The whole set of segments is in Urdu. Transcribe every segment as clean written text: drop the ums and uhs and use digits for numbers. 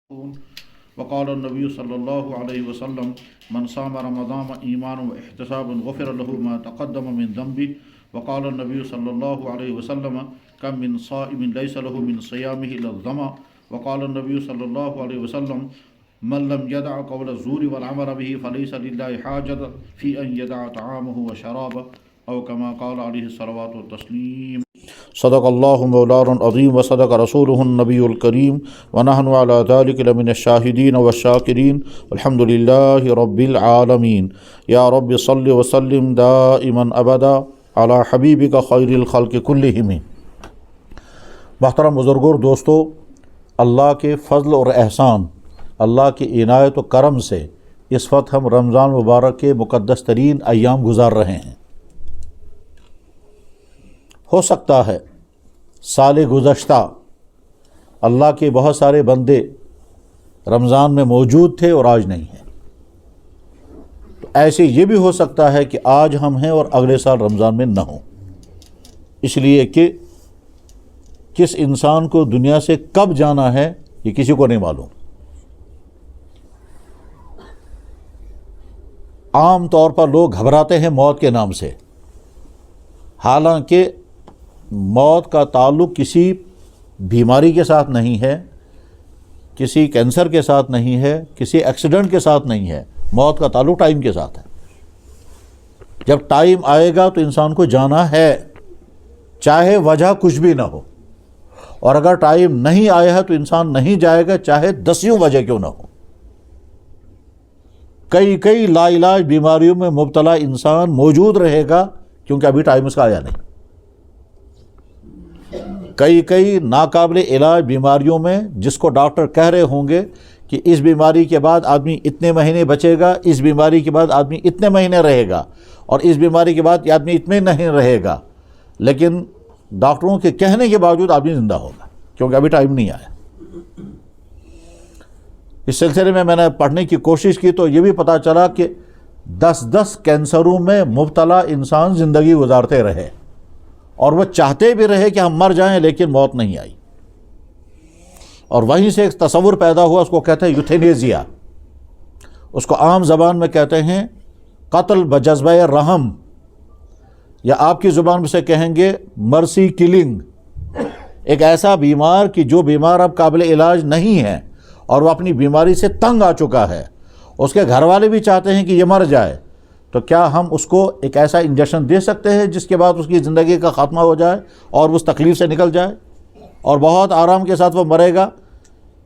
وقال النبی صلی اللہ علیہ وسلم من صام رمضان ایمانا واحتسابا غفر له ما تقدم من ذنبه وقال النبی صلی اللہ علیہ وسلم کم من صائم لیس له من صیامه الا الظما وقال النبی صلی اللہ علیہ وسلم من لم يدع قول الزور والعمل به فليس لله حاجة في أن يدع طعامه وشرابه أو كما قال عليه الصلاة والتسليم. صدق الله مولانا العظيم وصدق رسوله النبي الكريم ونحن على ذلك لمن الشاهدين والشاكرين والحمد لله رب العالمين. يا رب صل وسلم دائما أبدا على حبيبك خير الخلق كلهم. محترم بزرگوں اور دوستو، اللہ کے فضل اور احسان، اللہ کی عنایت و کرم سے اس وقت ہم رمضان مبارک کے مقدس ترین ایام گزار رہے ہیں۔ ہو سکتا ہے سال گزشتہ اللہ کے بہت سارے بندے رمضان میں موجود تھے اور آج نہیں ہیں، تو ایسے یہ بھی ہو سکتا ہے کہ آج ہم ہیں اور اگلے سال رمضان میں نہ ہوں، اس لیے کہ کس انسان کو دنیا سے کب جانا ہے یہ کسی کو نہیں معلوم۔ عام طور پر لوگ گھبراتے ہیں موت کے نام سے، حالانکہ موت کا تعلق کسی بیماری کے ساتھ نہیں ہے، کسی کینسر کے ساتھ نہیں ہے، کسی ایکسیڈنٹ کے ساتھ نہیں ہے، موت کا تعلق ٹائم کے ساتھ ہے۔ جب ٹائم آئے گا تو انسان کو جانا ہے، چاہے وجہ کچھ بھی نہ ہو، اور اگر ٹائم نہیں آیا ہے تو انسان نہیں جائے گا چاہے 10 وجہ کیوں نہ ہو۔ کئی لا علاج بیماریوں میں مبتلا انسان موجود رہے گا کیونکہ ابھی ٹائم اس کا آیا نہیں۔ کئی ناقابل علاج بیماریوں میں جس کو ڈاکٹر کہہ رہے ہوں گے کہ اس بیماری کے بعد آدمی اتنے مہینے بچے گا، اس بیماری کے بعد آدمی اتنے مہینے رہے گا، اور اس بیماری کے بعد یہ آدمی اتنے نہیں رہے گا، لیکن ڈاکٹروں کے کہنے کے باوجود آدمی زندہ ہوگا کیونکہ ابھی ٹائم نہیں آیا۔ اس سلسلے میں نے پڑھنے کی کوشش کی تو یہ بھی پتہ چلا کہ 10 کینسروں میں مبتلا انسان زندگی گزارتے رہے، اور وہ چاہتے بھی رہے کہ ہم مر جائیں لیکن موت نہیں آئی، اور وہیں سے ایک تصور پیدا ہوا، اس کو کہتے ہیں یوتھینیزیا، اس کو عام زبان میں کہتے ہیں قتل بجذبہ رحم، یا آپ کی زبان میں سے کہیں گے مرسی کلنگ۔ ایک ایسا بیمار کہ جو بیمار اب قابل علاج نہیں ہے اور وہ اپنی بیماری سے تنگ آ چکا ہے، اس کے گھر والے بھی چاہتے ہیں کہ یہ مر جائے، تو کیا ہم اس کو ایک ایسا انجیکشن دے سکتے ہیں جس کے بعد اس کی زندگی کا خاتمہ ہو جائے اور اس تکلیف سے نکل جائے اور بہت آرام کے ساتھ وہ مرے گا؟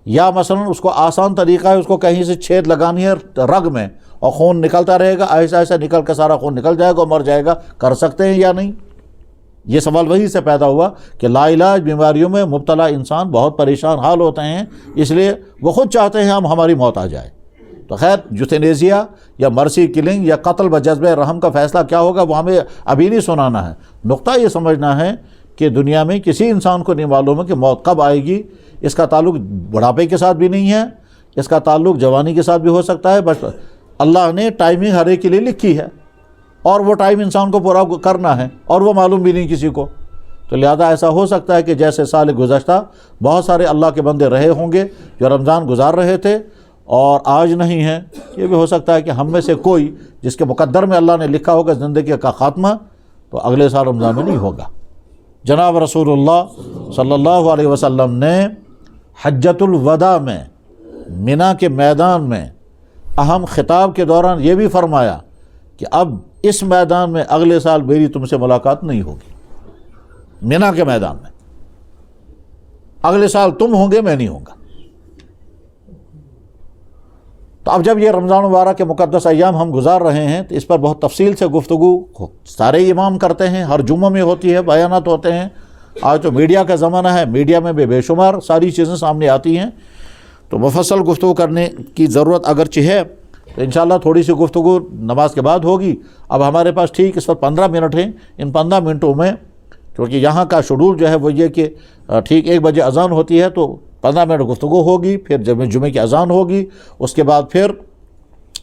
یا مثلا اس کو آسان طریقہ ہے، اس کو کہیں سے چھید لگانی ہے رگ میں اور خون نکلتا رہے گا، ایسا ایسا نکل کے سارا خون نکل جائے گا اور مر جائے گا، کر سکتے ہیں یا نہیں؟ یہ سوال وہی سے پیدا ہوا کہ لا علاج بیماریوں میں مبتلا انسان بہت پریشان حال ہوتے ہیں، اس لیے وہ خود چاہتے ہیں ہماری موت آ جائے۔ تو خیر، یوتھینیزیا یا مرسی کلنگ یا قتل بجذبہ رحم کا فیصلہ کیا ہوگا وہ ہمیں ابھی نہیں سنانا ہے، نقطہ یہ سمجھنا ہے کہ دنیا میں کسی انسان کو نہیں معلوم ہے کہ موت کب آئے گی۔ اس کا تعلق بڑھاپے کے ساتھ بھی نہیں ہے، اس کا تعلق جوانی کے ساتھ بھی ہو سکتا ہے، بس اللہ نے ٹائمنگ ہر ایک کے لیے لکھی ہے اور وہ ٹائم انسان کو پورا کرنا ہے، اور وہ معلوم بھی نہیں کسی کو۔ تو لہذا ایسا ہو سکتا ہے کہ جیسے سال گزشتہ بہت سارے اللہ کے بندے رہے ہوں گے جو رمضان گزار رہے تھے اور آج نہیں ہیں، یہ بھی ہو سکتا ہے کہ ہم میں سے کوئی جس کے مقدر میں اللہ نے لکھا ہوگا زندگی کا خاتمہ، تو اگلے سال رمضان میں نہیں ہوگا۔ جناب رسول اللہ صلی اللہ علیہ وسلم نے حجۃ الوداع میں منی کے میدان میں اہم خطاب کے دوران یہ بھی فرمایا کہ اب اس میدان میں اگلے سال میری تم سے ملاقات نہیں ہوگی، منی کے میدان میں اگلے سال تم ہوں گے، میں نہیں ہوں گا۔ تو اب جب یہ رمضان مبارک کے مقدس ایام ہم گزار رہے ہیں تو اس پر بہت تفصیل سے گفتگو سارے امام کرتے ہیں، ہر جمعہ میں ہوتی ہے، بیانات ہوتے ہیں۔ آج تو میڈیا کا زمانہ ہے، میڈیا میں بے شمار ساری چیزیں سامنے آتی ہیں، تو مفصل گفتگو کرنے کی ضرورت اگرچہ ہے، تو انشاءاللہ تھوڑی سی گفتگو نماز کے بعد ہوگی۔ اب ہمارے پاس ٹھیک اس وقت 15 منٹ ہیں، ان 15 منٹوں میں کیونکہ یہاں کا شیڈول جو ہے وہ یہ کہ ٹھیک 1 بجے اذان ہوتی ہے تو 15 منٹ گفتگو ہوگی، پھر جب جمعے کی اذان ہوگی، اس کے بعد پھر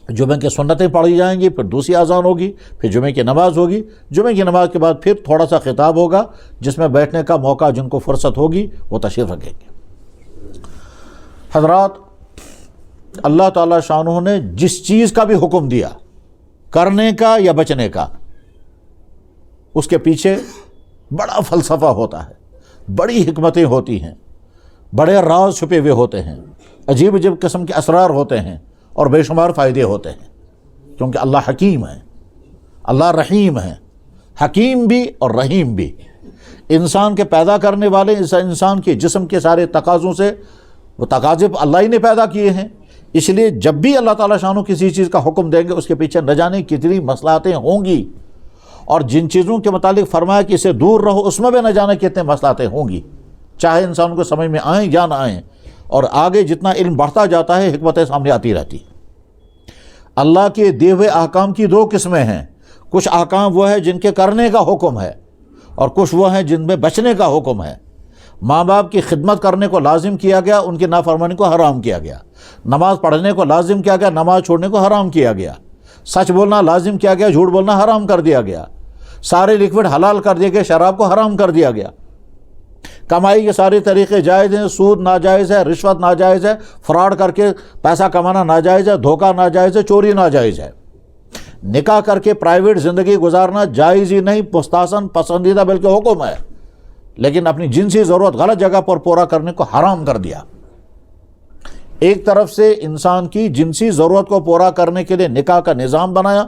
جمعے کی سنتیں پڑھی جائیں گی، پھر دوسری اذان ہوگی، پھر جمعے کی نماز ہوگی، جمعے کی نماز کے بعد پھر تھوڑا سا خطاب ہوگا جس میں بیٹھنے کا موقع جن کو فرصت ہوگی وہ تشریف رکھیں گے۔ حضرات، اللہ تعالیٰ شانہ نے جس چیز کا بھی حکم دیا کرنے کا یا بچنے کا، اس کے پیچھے بڑا فلسفہ ہوتا ہے، بڑی حکمتیں ہوتی ہیں، بڑے راز چھپے ہوئے ہوتے ہیں، عجیب عجیب قسم کے اسرار ہوتے ہیں اور بے شمار فائدے ہوتے ہیں، کیونکہ اللہ حکیم ہے، اللہ رحیم ہے، حکیم بھی اور رحیم بھی۔ انسان کے پیدا کرنے والے انسان کے جسم کے سارے تقاضوں سے، وہ تقاضے اللہ ہی نے پیدا کیے ہیں، اس لیے جب بھی اللہ تعالیٰ شانہ کسی چیز کا حکم دیں گے اس کے پیچھے نہ جانے کتنی مصلحتیں ہوں گی، اور جن چیزوں کے متعلق فرمایا کہ اسے دور رہو اس میں بھی نہ جانے کتنے مصلحتیں ہوں گی، چاہے انسان کو سمجھ میں آئیں یا نہ آئیں۔ اور آگے جتنا علم بڑھتا جاتا ہے حکمتیں سامنے آتی رہتی۔ اللہ کے دیے ہوئے احکام کی دو قسمیں ہیں، کچھ احکام وہ ہے جن کے کرنے کا حکم ہے اور کچھ وہ ہیں جن میں بچنے کا حکم ہے۔ ماں باپ کی خدمت کرنے کو لازم کیا گیا، ان کی نافرمانی کو حرام کیا گیا۔ نماز پڑھنے کو لازم کیا گیا، نماز چھوڑنے کو حرام کیا گیا۔ سچ بولنا لازم کیا گیا، جھوٹ بولنا حرام کر دیا گیا۔ سارے لکوڈ حلال کر دیے گئے، شراب کو حرام کر دیا گیا۔ کمائی کے سارے طریقے جائز ہیں، سود ناجائز ہے، رشوت ناجائز ہے، فراڈ کر کے پیسہ کمانا ناجائز ہے، دھوکہ ناجائز ہے، چوری ناجائز ہے۔ نکاح کر کے پرائیویٹ زندگی گزارنا جائز ہی نہیں، مستحسن پسندیدہ بلکہ حکم ہے، لیکن اپنی جنسی ضرورت غلط جگہ پر پورا کرنے کو حرام کر دیا۔ ایک طرف سے انسان کی جنسی ضرورت کو پورا کرنے کے لیے نکاح کا نظام بنایا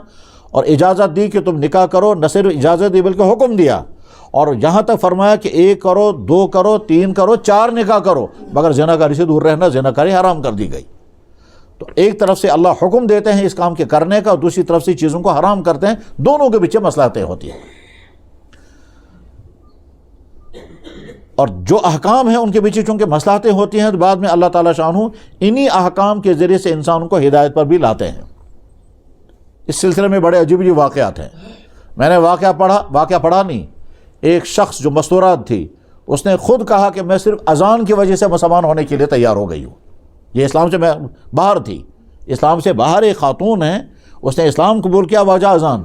اور اجازت دی کہ تم نکاح کرو، نہ صرف اجازت دی بلکہ حکم دیا، اور یہاں تک فرمایا کہ 1 کرو، 2 کرو، 3 کرو، 4 نکاح کرو، مگر زناکاری سے دور رہنا، زناکاری حرام کر دی گئی۔ تو ایک طرف سے اللہ حکم دیتے ہیں اس کام کے کرنے کا، اور دوسری طرف سے چیزوں کو حرام کرتے ہیں، دونوں کے پیچھے مصلحتیں ہوتی ہیں۔ اور جو احکام ہیں ان کے پیچھے چونکہ مصلحتیں ہوتی ہیں، تو بعد میں اللہ تعالیٰ شانہ انہی احکام کے ذریعے سے انسان کو ہدایت پر بھی لاتے ہیں۔ اس سلسلے میں بڑے عجیب عجیب واقعات ہیں۔ میں نے واقعہ پڑھا نہیں، ایک شخص جو مستورات تھی، اس نے خود کہا کہ میں صرف اذان کی وجہ سے مسلمان ہونے کے لیے تیار ہو گئی ہوں۔ یہ اسلام سے میں باہر تھی، اسلام سے باہر ایک خاتون ہیں، اس نے اسلام قبول کیا وجہ اذان۔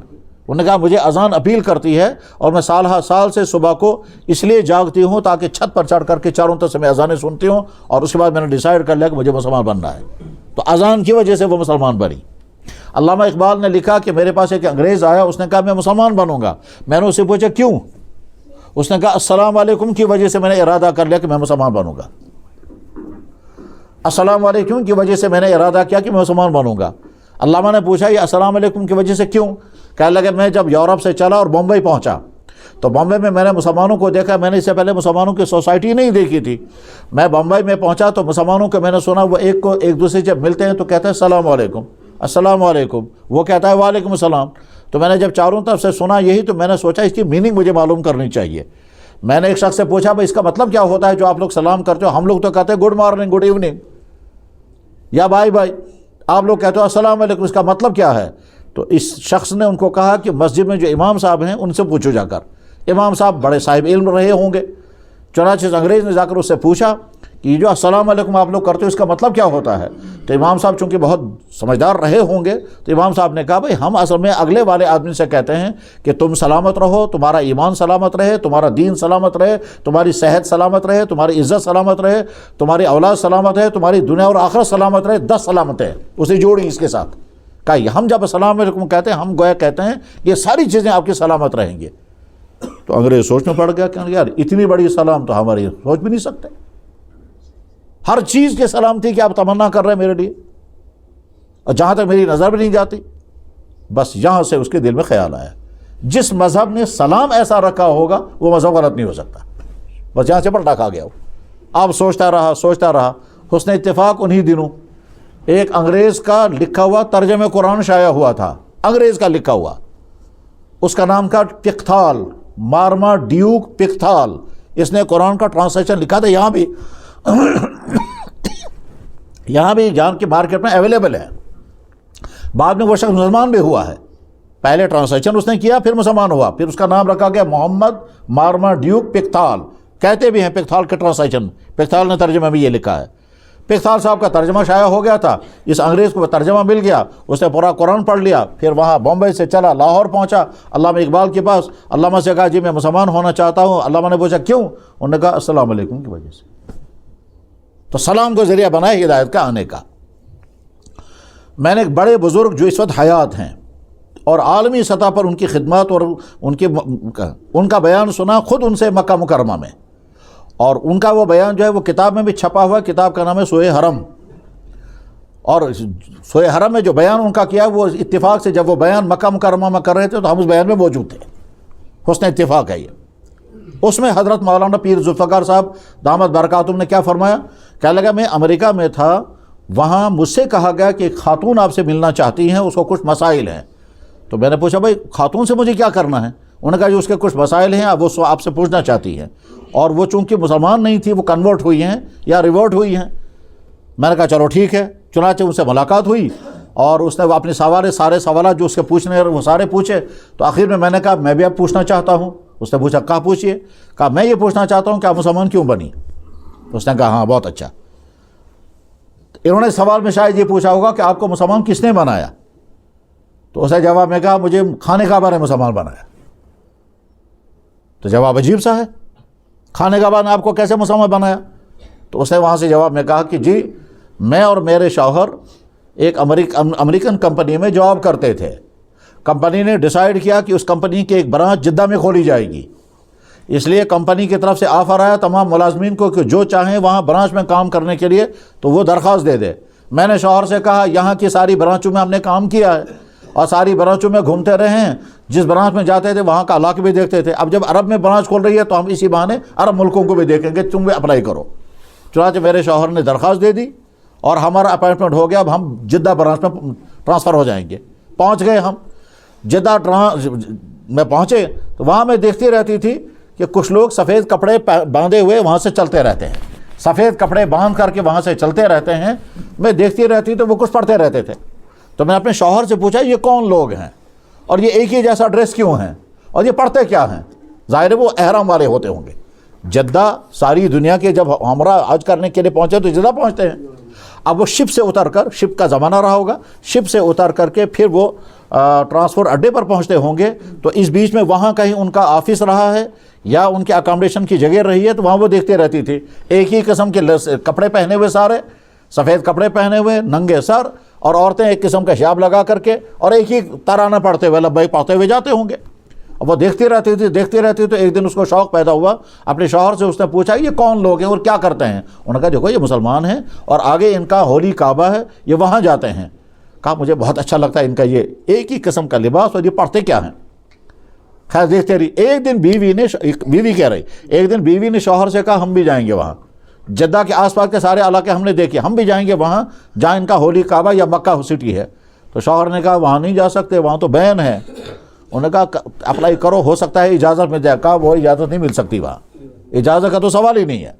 انہوں نے کہا مجھے اذان اپیل کرتی ہے اور میں سال سے صبح کو اس لیے جاگتی ہوں تاکہ چھت پر چڑھ کر کے چاروں طرف سے میں اذانیں سنتی ہوں، اور اس کے بعد میں نے ڈیسائیڈ کر لیا کہ مجھے مسلمان بننا ہے۔ تو اذان کی وجہ سے وہ مسلمان بنی۔ علامہ اقبال نے لکھا کہ میرے پاس ایک انگریز آیا، اس نے کہا میں مسلمان بنوں گا۔ میں نے اسے پوچھا کیوں؟ اس نے کہا السلام علیکم کی وجہ سے میں نے ارادہ کر لیا کہ میں مسلمان بنوں گا۔ السلام علیکم کی وجہ سے میں نے ارادہ کیا کہ میں مسلمان بنوں گا۔ علامہ نے پوچھا یہ السلام علیکم کی وجہ سے کیوں؟ کہنے لگے میں جب یورپ سے چلا اور بمبئی پہنچا تو بمبئی میں نے مسلمانوں کو دیکھا، میں نے اس سے پہلے مسلمانوں کی سوسائٹی نہیں دیکھی تھی۔ میں بمبئی میں پہنچا تو مسلمانوں کو میں نے سنا وہ ایک دوسرے جب ملتے ہیں تو کہتے ہیں السلام علیکم، السلام علیکم، وہ کہتا ہے وعلیکم السلام۔ تو میں نے جب چاروں طرف سے سنا یہی، تو میں نے سوچا اس کی میننگ مجھے معلوم کرنی چاہیے۔ میں نے ایک شخص سے پوچھا بھائی اس کا مطلب کیا ہوتا ہے جو آپ لوگ سلام کرتے ہو؟ ہم لوگ تو کہتے ہیں گڈ مارننگ، گڈ ایوننگ یا بائی بائی، آپ لوگ کہتے ہو السلام علیکم، اس کا مطلب کیا ہے؟ تو اس شخص نے ان کو کہا کہ مسجد میں جو امام صاحب ہیں ان سے پوچھو جا کر، امام صاحب بڑے صاحب علم رہے ہوں گے۔ چنانچہ انگریز نے جا کر اس سے پوچھا کہ یہ جو السلام علیکم آپ لوگ کرتے ہو اس کا مطلب کیا ہوتا ہے؟ تو امام صاحب چونکہ بہت سمجھدار رہے ہوں گے تو امام صاحب نے کہا بھائی ہم اصل میں اگلے والے آدمی سے کہتے ہیں کہ تم سلامت رہو، تمہارا ایمان سلامت رہے، تمہارا دین سلامت رہے، تمہاری صحت سلامت رہے، تمہاری عزت سلامت رہے، تمہاری اولاد سلامت رہے، تمہاری دنیا اور آخرت سلامت رہے۔ 10 سلامتیں اسے جوڑی اس کے ساتھ، کہا ہم جب السلام علیکم کہتے ہیں ہم گویا کہتے ہیں یہ ساری چیزیں آپ کی سلامت رہیں گی۔ تو انگریز سوچ میں پڑ گیا کہ یار اتنی بڑی سلام تو ہماری سوچ بھی نہیں سکتے، ہر چیز کی سلامتی کی آپ تمنا کر رہے ہیں میرے لیے، اور جہاں تک میری نظر بھی نہیں جاتی۔ بس یہاں سے اس کے دل میں خیال آیا جس مذہب نے سلام ایسا رکھا ہوگا وہ مذہب غلط نہیں ہو سکتا۔ بس یہاں سے پلٹا کھا گیا وہ۔ آپ سوچتا رہا، حسن اتفاق انہی دنوں ایک انگریز کا لکھا ہوا ترجمہ قرآن شائع ہوا تھا، انگریز کا لکھا ہوا، اس کا نام تھا پکتھال، مارما ڈیوک پکتھال۔ اس نے قرآن کا ٹرانسلیشن لکھا تھا، یہاں بھی جان کی مارکیٹ میں اویلیبل ہے۔ بعد میں وہ شخص مسلمان بھی ہوا ہے، پہلے ٹرانسلیشن اس نے کیا پھر مسلمان ہوا، پھر اس کا نام رکھا گیا محمد مارما ڈیوک پکتھال، کہتے بھی ہیں پکتھال کے ٹرانسلیشن، پکتھال نے ترجمہ بھی یہ لکھا ہے۔ پکتھال صاحب کا ترجمہ شائع ہو گیا تھا، اس انگریز کو ترجمہ مل گیا، اس نے پورا قرآن پڑھ لیا، پھر وہاں بمبئی سے چلا لاہور پہنچا علامہ اقبال کے پاس، علامہ سے کہا جی میں مسلمان ہونا چاہتا ہوں۔ علامہ نے پوچھا کیوں؟ انہوں نے کہا السلام علیکم کی وجہ سے۔ تو سلام کو ذریعہ بنائے ہدایت کا آنے کا۔ میں نے بڑے بزرگ جو اس وقت حیات ہیں اور عالمی سطح پر ان کی خدمات اور ان کا بیان سنا خود ان سے مکہ مکرمہ میں، اور ان کا وہ بیان جو ہے وہ کتاب میں بھی چھپا ہوا ہے، کتاب کا نام ہے سوئے حرم، اور سوئے حرم میں جو بیان ان کا کیا وہ اتفاق سے جب وہ بیان مکہ مکرمہ میں کر رہے تھے تو ہم اس بیان میں موجود تھے، حسن اتفاق ہے یہ۔ اس میں حضرت مولانا پیر ذوالفقار صاحب دامت برکاتہم نے کیا فرمایا، کہنے لگا میں امریکہ میں تھا، وہاں مجھ سے کہا گیا کہ ایک خاتون آپ سے ملنا چاہتی ہیں، اس کو کچھ مسائل ہیں۔ تو میں نے پوچھا بھائی خاتون سے مجھے کیا کرنا ہے؟ انہوں نے کہا جو اس کے کچھ مسائل ہیں اب وہ آپ سے پوچھنا چاہتی ہے، اور وہ چونکہ مسلمان نہیں تھی، وہ کنورٹ ہوئی ہیں یا ریورٹ ہوئی ہیں۔ میں نے کہا چلو ٹھیک ہے، چنانچہ ان سے ملاقات ہوئی اور اس نے وہ اپنے سارے سوالات جو اس کے پوچھنے وہ سارے پوچھے۔ تو آخر میں نے کہا میں بھی اب پوچھنا چاہتا ہوں۔ اس نے پوچھا کہا پوچھئے؟ کہا میں یہ پوچھنا چاہتا ہوں کہ آپ مسلمان کیوں بنی؟ اس نے کہا ہاں بہت اچھا۔ انہوں نے سوال میں شاید یہ پوچھا ہوگا کہ آپ کو مسلمان کس نے بنایا؟ تو اس نے جواب میں کہا مجھے خانہ کعبہ نے مسلمان بنایا۔ تو جواب عجیب سا ہے، خانہ کعبہ نے آپ کو کیسے مسلمان بنایا؟ تو اس نے وہاں سے جواب میں کہا کہ جی میں اور میرے شوہر ایک امریکن کمپنی میں جاب کرتے تھے، کمپنی نے ڈیسائیڈ کیا کہ اس کمپنی کی ایک برانچ جدہ میں کھولی جائے گی، اس لیے کمپنی کی طرف سے آفر آیا تمام ملازمین کو کہ جو چاہیں وہاں برانچ میں کام کرنے کے لیے تو وہ درخواست دے دے۔ میں نے شوہر سے کہا یہاں کی ساری برانچوں میں ہم نے کام کیا ہے اور ساری برانچوں میں گھومتے رہے ہیں، جس برانچ میں جاتے تھے وہاں کا علاقہ بھی دیکھتے تھے، اب جب عرب میں برانچ کھول رہی ہے تو ہم اسی بہانے عرب ملکوں کو بھی دیکھیں گے، تم بھی اپلائی کرو۔ چنانچہ میرے شوہر نے درخواست دے دی اور ہمارا اپائنٹمنٹ ہو گیا، اب ہم جدہ برانچ میں ٹرانسفر ہو جائیں گے۔ پہنچ گئے ہم جدہ میں پہنچے تو وہاں میں دیکھتی رہتی تھی کہ کچھ لوگ سفید کپڑے باندھے ہوئے وہاں سے چلتے رہتے ہیں، سفید کپڑے باندھ کر کے وہاں سے چلتے رہتے ہیں۔ میں دیکھتی رہتی تو وہ کچھ پڑھتے رہتے تھے۔ تو میں نے اپنے شوہر سے پوچھا یہ کون لوگ ہیں اور یہ ایک ہی جیسا ڈریس کیوں ہیں اور یہ پڑھتے کیا ہیں؟ ظاہر ہے وہ احرام والے ہوتے ہوں گے۔ جدہ ساری دنیا کے جب عمرہ حج کرنے کے لیے پہنچے تو جدہ پہنچتے ہیں۔ اب وہ شپ سے اتر کر، شپ کا زمانہ رہا ہوگا، شپ سے اتر کر کے پھر وہ ٹرانسپورٹ اڈے پر پہنچتے ہوں گے، تو اس بیچ میں وہاں کہیں ان کا آفس رہا ہے یا ان کے اکاموڈیشن کی جگہ رہی ہے، تو وہاں وہ دیکھتے رہتی تھی ایک ہی قسم کے کپڑے پہنے ہوئے، سارے سفید کپڑے پہنے ہوئے، ننگے سر، اور عورتیں ایک قسم کا حجاب لگا کر کے اور ایک ہی ترانہ پڑھتے ہوئے لبیک پڑھتے ہوئے جاتے ہوں گے۔ اب وہ دیکھتی رہتی تو ایک دن اس کو شوق پیدا ہوا، اپنے شوہر سے اس نے پوچھا یہ کون لوگ ہیں اور کیا کرتے ہیں؟ انہوں نے کہا دیکھو یہ مسلمان ہیں اور آگے ان کا ہولی کعبہ ہے، یہ وہاں جاتے ہیں۔ کہا مجھے بہت اچھا لگتا ہے ان کا یہ ایک ہی قسم کا لباس اور یہ پڑھتے کیا ہیں؟ خیر دیکھتے رہی۔ ایک دن بیوی نے شوہر سے کہا ہم بھی جائیں گے وہاں، جدہ کے آس پاس کے سارے علاقے ہم نے دیکھے، ہم بھی جائیں گے وہاں جہاں ان کا ہولی کعبہ یا مکہ سٹی ہے۔ تو شوہر نے کہا وہاں نہیں جا سکتے، وہاں تو بین ہے۔ انہوں نے کہا اپلائی کرو، ہو سکتا ہے اجازت مل جائے۔ کہا وہ اجازت نہیں مل سکتی، وہاں اجازت کا تو سوال ہی نہیں ہے۔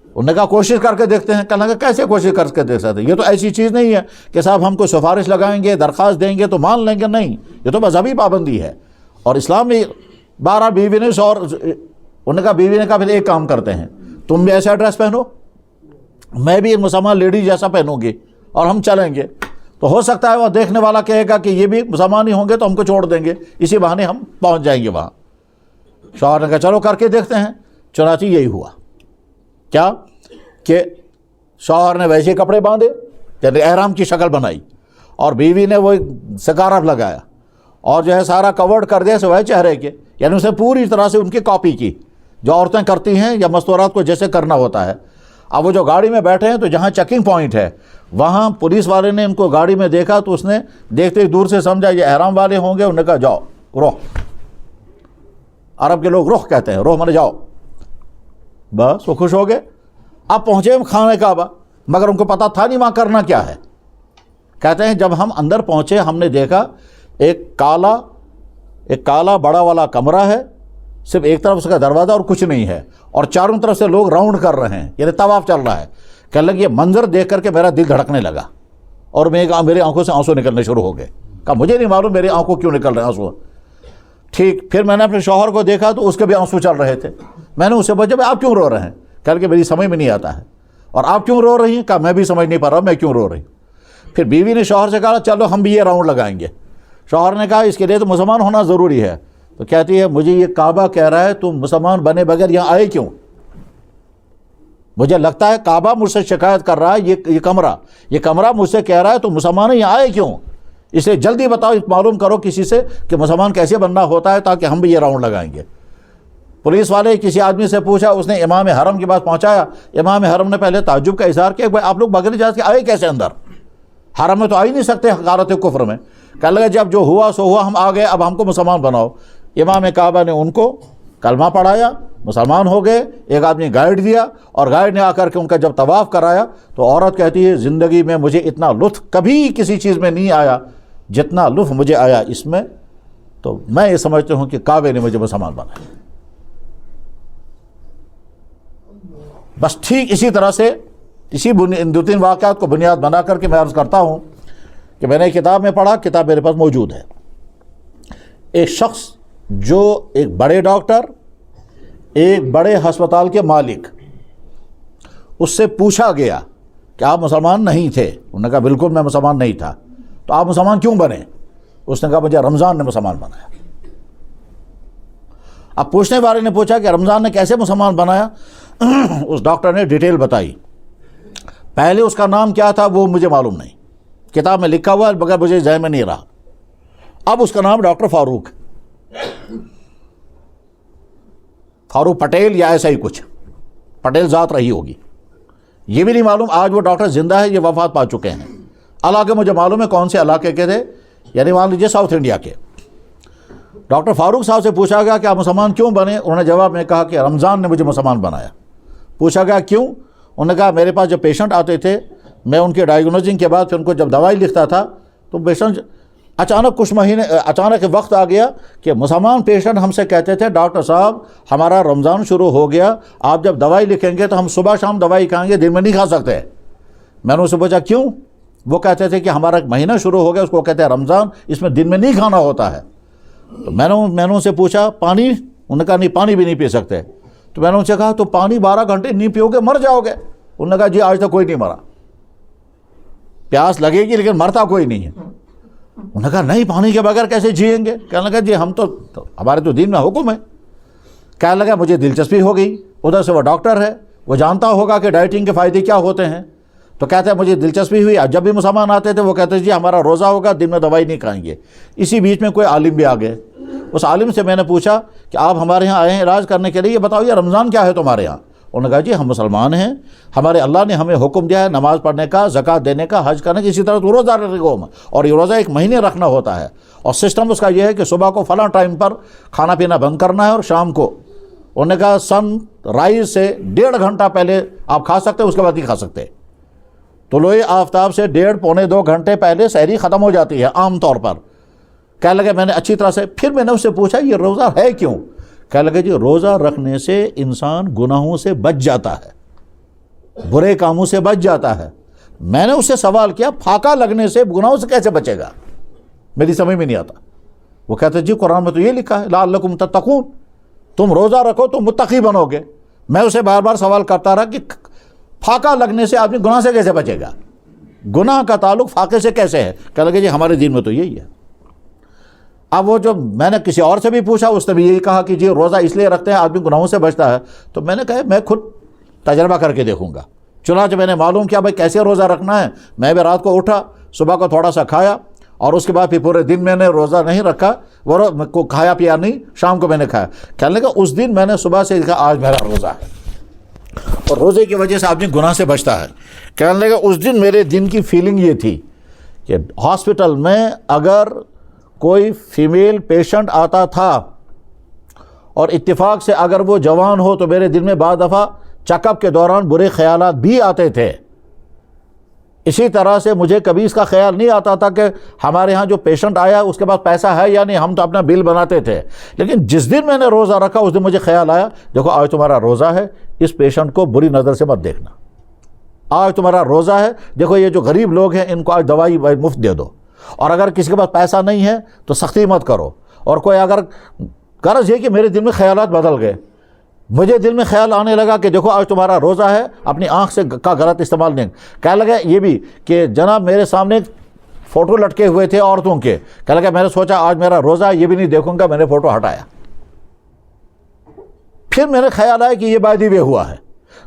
انہوں نے کہا کوشش کر کے دیکھتے ہیں۔ کہنے لگا کیسے کوشش کر کے دیکھ سکتے ہیں؟ یہ تو ایسی چیز نہیں ہے کہ صاحب ہم کو سفارش لگائیں گے، درخواست دیں گے تو مان لیں گے، نہیں، یہ تو مذہبی پابندی ہے۔ اور اسلام میں 12 بیوی نے اور انہوں نے کہا بیوی نے کہا پھر ایک کام کرتے ہیں، تم بھی ایسا ڈریس پہنو، میں بھی مسلمان لیڈی جیسا پہنوں گی اور ہم چلیں گے، تو ہو سکتا ہے وہ دیکھنے والا کہے گا کہ یہ بھی مسلمان ہی ہوں گے تو ہم کو چھوڑ دیں گے، اسی بہانے ہم پہنچ جائیں گے وہاں۔ شوہر نے کہا چلو کر کے دیکھتے ہیں۔ چنانچہ یہی ہوا کیا کہ شوہر نے ویسے کپڑے باندھے، یعنی احرام کی شکل بنائی، اور بیوی نے وہ سکارف لگایا اور جو ہے سارا کورڈ کر دیا سوائے چہرے کے، یعنی اسے پوری طرح سے ان کی کاپی کی جو عورتیں کرتی ہیں یا مستورات کو جیسے کرنا ہوتا ہے۔ اب وہ جو گاڑی میں بیٹھے ہیں تو جہاں چیکنگ پوائنٹ ہے وہاں پولیس والے نے ان کو گاڑی میں دیکھا تو اس نے دیکھتے ہی دور سے سمجھا یہ احرام والے ہوں گے۔ انہوں نے کہا جاؤ رخ، عرب کے لوگ رخ کہتے ہیں، رخ مانے جاؤ، بس وہ خوش ہو گئے۔ اب پہنچے ہم خانہ کعبہ، مگر ان کو پتہ تھا نہیں وہاں کرنا کیا ہے۔ کہتے ہیں جب ہم اندر پہنچے ہم نے دیکھا ایک کالا بڑا والا کمرہ ہے، صرف ایک طرف اس کا دروازہ اور کچھ نہیں ہے، اور چاروں طرف سے لوگ راؤنڈ کر رہے ہیں، یعنی طواف چل رہا ہے۔ کہنے لگے یہ منظر دیکھ کر کے میرا دل دھڑکنے لگا اور میری آنکھوں سے آنسو نکلنے شروع ہو گئے۔ کہا مجھے نہیں معلوم میری آنکھوں کیوں نکل رہے ہیں آنسو۔ ٹھیک، پھر میں نے اپنے شوہر کو دیکھا تو اس کے بھی آنسو چل رہے تھے۔ میں نے اس سے پوچھا آپ کیوں رو رہے ہیں؟ کہا کہ میری سمجھ میں نہیں آتا ہے۔ اور آپ کیوں رو رہی ہیں؟ کہا میں بھی سمجھ نہیں پا رہا میں کیوں رو رہی ہوں۔ پھر بیوی نے شوہر سے کہا چلو ہم بھی یہ راؤنڈ لگائیں گے۔ شوہر نے کہا اس کے لیے تو مسلمان ہونا ضروری ہے۔ تو کہتی ہے مجھے یہ کعبہ کہہ رہا ہے تم مسلمان بنے بغیر یہاں آئے کیوں؟ مجھے لگتا ہے کعبہ مجھ سے شکایت کر رہا ہے، یہ کمرہ مجھ سے کہہ رہا ہے تو مسلمان یہاں آئے کیوں؟ اس لیے جلدی بتاؤ، معلوم کرو کسی سے کہ مسلمان کیسے بننا ہوتا ہے تاکہ ہم بھی یہ راؤنڈ لگائیں گے۔ پولیس والے کسی آدمی سے پوچھا، اس نے امام حرم کے پاس پہنچایا۔ امام حرم نے پہلے تعجب کا اظہار کیا کہ آپ لوگ بغیر اجازت کے آئے کیسے اندر؟ حرم میں تو آ ہی نہیں سکتے حقارت کفر میں۔ کہنے لگا جب جو ہوا سو ہوا، ہم آ گئے، اب ہم کو مسلمان بناؤ۔ امام کعبہ نے ان کو کلمہ پڑھایا، مسلمان ہو گئے۔ ایک آدمی گائیڈ دیا، اور گائیڈ نے آ کر کے ان کا جب طواف کرایا تو عورت کہتی ہے زندگی میں مجھے اتنا لطف کبھی کسی چیز میں نہیں آیا جتنا لطف مجھے آیا اس میں، تو میں یہ سمجھتا ہوں کہ کعبے نے مجھے مسلمان بنایا۔ بس ٹھیک اسی طرح سے ان 2-3 واقعات کو بنیاد بنا کر کے میں عرض کرتا ہوں کہ میں نے کتاب میں پڑھا، کتاب میرے پاس موجود ہے۔ ایک شخص جو ایک بڑے ڈاکٹر، ایک بڑے ہسپتال کے مالک، اس سے پوچھا گیا کہ آپ مسلمان نہیں تھے؟ انہوں نے کہا بالکل میں مسلمان نہیں تھا۔ تو آپ مسلمان کیوں بنے؟ اس نے کہا مجھے رمضان نے مسلمان بنایا۔ اب پوچھنے والے نے پوچھا کہ رمضان نے کیسے مسلمان بنایا؟ اس ڈاکٹر نے ڈیٹیل بتائی۔ پہلے اس کا نام کیا تھا وہ مجھے معلوم نہیں، کتاب میں لکھا ہوا ہے مگر مجھے ذہن میں نہیں رہا۔ اب اس کا نام ڈاکٹر فاروق پٹیل یا ایسا ہی کچھ، پٹیل ذات رہی ہوگی، یہ بھی نہیں معلوم آج وہ ڈاکٹر زندہ ہے، یہ وفات پا چکے ہیں۔ علاقے مجھے معلوم ہے کون سے علاقے کے تھے، یعنی مان لیجیے ساؤتھ انڈیا کے۔ ڈاکٹر فاروق صاحب سے پوچھا گیا کہ آپ مسلمان کیوں بنے؟ انہوں نے جواب میں کہا کہ رمضان نے مجھے مسلمان بنایا۔ پوچھا گیا کیوں؟ انہوں نے کہا میرے پاس جب پیشنٹ آتے تھے، میں ان کے ڈائیگنوزنگ کے بعد پھر ان کو جب دوائی لکھتا تھا تو پیشنٹ اچانک وقت آ گیا کہ مسلمان پیشنٹ ہم سے کہتے تھے ڈاکٹر صاحب ہمارا رمضان شروع ہو گیا، آپ جب دوائی لکھیں گے تو ہم صبح شام دوائی کھائیں گے، دن میں نہیں کھا سکتے۔ میں نے ان سے پوچھا کیوں؟ وہ کہتے تھے کہ ہمارا ایک مہینہ شروع ہو گیا، اس کو کہتے ہیں رمضان، اس میں دن میں نہیں کھانا ہوتا ہے۔ تو میں نے ان سے پوچھا پانی؟ انہوں نے کہا نہیں پانی بھی نہیں پی سکتے۔ تو میں نے ان سے کہا تو پانی 12 گھنٹے نہیں پیو گے مر جاؤ گے؟ انہوں نے کہا جی آج تک کوئی نہیں مرا، پیاس لگے گی لیکن مرتا کوئی نہیں ہے۔ انہوں نے کہا نہیں پانی کے بغیر کیسے جئیں گے؟ کہنے لگا جی ہم تو ہمارے تو دین میں حکم ہے۔ کہنے لگا مجھے دلچسپی ہو گئی، ادھر سے وہ ڈاکٹر ہے، وہ جانتا ہوگا کہ ڈائٹنگ کے فائدے کیا ہوتے ہیں، تو کہتے ہیں مجھے دلچسپی ہوئی۔ جب بھی مسلمان آتے تھے وہ کہتے جی ہمارا روزہ ہوگا، دن میں دوائی نہیں کھائیں گے۔ اسی بیچ میں کوئی عالم بھی آ گئے۔ اس عالم سے میں نے پوچھا کہ آپ ہمارے ہاں آئے ہیں علاج کرنے کے لیے، یہ بتاؤ یہ رمضان کیا ہے تمہارے ہاں؟ انہوں نے کہا جی ہم مسلمان ہیں، ہمارے اللہ نے ہمیں حکم دیا ہے نماز پڑھنے کا، زکوٰۃ دینے کا، حج کرنے کا، اسی طرح تو روزہ رکھنے کو، اور یہ روزہ 1 مہینے رکھنا ہوتا ہے، اور سسٹم اس کا یہ ہے کہ صبح کو فلاں ٹائم پر کھانا پینا بند کرنا ہے اور شام کو، انہوں نے کہا سن رائز سے 1.5 گھنٹہ پہلے آپ کھا سکتے، اس کے بعد نہیں کھا سکتے۔ طلوع آفتاب سے 1.5-2 گھنٹے پہلے سحری ختم ہو جاتی ہے عام طور پر۔ کہنے لگے میں نے اچھی طرح سے، پھر میں نے اس سے پوچھا یہ روزہ ہے کیوں؟ کہنے لگے جی روزہ رکھنے سے انسان گناہوں سے بچ جاتا ہے، برے کاموں سے بچ جاتا ہے۔ میں نے اس سے سوال کیا پھاکا لگنے سے گناہوں سے کیسے بچے گا؟ میری سمجھ میں نہیں آتا۔ وہ کہتے جی قرآن میں تو یہ لکھا ہے لعلکم تتقون، تم روزہ رکھو تو متقی بنو گے۔ میں اسے بار بار سوال کرتا رہا کہ پھاکا لگنے سے آدمی گناہ سے کیسے بچے گا؟ گناہ کا تعلق فاقے سے کیسے ہے؟ کہنے لگے جی ہمارے دین میں تو یہی ہے۔ اب وہ جو میں نے کسی اور سے بھی پوچھا، اس نے بھی یہی کہا کہ جی روزہ اس لیے رکھتے ہیں آدمی گناہوں سے بچتا ہے۔ تو میں نے کہا میں خود تجربہ کر کے دیکھوں گا۔ چنانچہ میں نے معلوم کیا بھائی کیسے روزہ رکھنا ہے۔ میں بھی رات کو اٹھا، صبح کو تھوڑا سا کھایا، اور اس کے بعد پھر پورے دن میں نے روزہ نہیں رکھا، وہ کو کھایا پیا نہیں، شام کو میں نے کھایا۔ کہنے لگا اس دن میں نے صبح سے کہا آج میرا روزہ ہے، اور روزے کی وجہ سے آدمی گناہ سے بچتا ہے۔ کہنے لگا اس دن میرے دن کی فیلنگ یہ تھی کہ ہاسپٹل میں اگر کوئی فیمیل پیشنٹ آتا تھا اور اتفاق سے اگر وہ جوان ہو تو میرے دل میں بعض دفعہ چیک اپ کے دوران برے خیالات بھی آتے تھے۔ اسی طرح سے مجھے کبھی اس کا خیال نہیں آتا تھا کہ ہمارے ہاں جو پیشنٹ آیا اس کے پاس پیسہ ہے یا نہیں، ہم تو اپنا بل بناتے تھے۔ لیکن جس دن میں نے روزہ رکھا اس دن مجھے خیال آیا دیکھو آج تمہارا روزہ ہے، اس پیشنٹ کو بری نظر سے مت دیکھنا، آج تمہارا روزہ ہے، دیکھو یہ جو غریب لوگ ہیں ان کو آج دوائی مفت دے دو، اور اگر کسی کے پاس پیسہ نہیں ہے تو سختی مت کرو۔ اور کوئی اگر غرض یہ کہ میرے دل میں خیالات بدل گئے، مجھے دل میں خیال آنے لگا کہ دیکھو آج تمہارا روزہ ہے، اپنی آنکھ سے کا غلط استعمال نہیں۔ کہنے لگا یہ بھی کہ جناب میرے سامنے فوٹو لٹکے ہوئے تھے عورتوں کے، کہنے لگا میں نے سوچا آج میرا روزہ ہے یہ بھی نہیں دیکھوں گا، میں نے فوٹو ہٹایا۔ پھر میرے خیال آیا کہ یہ بائی دی وے ہوا ہے،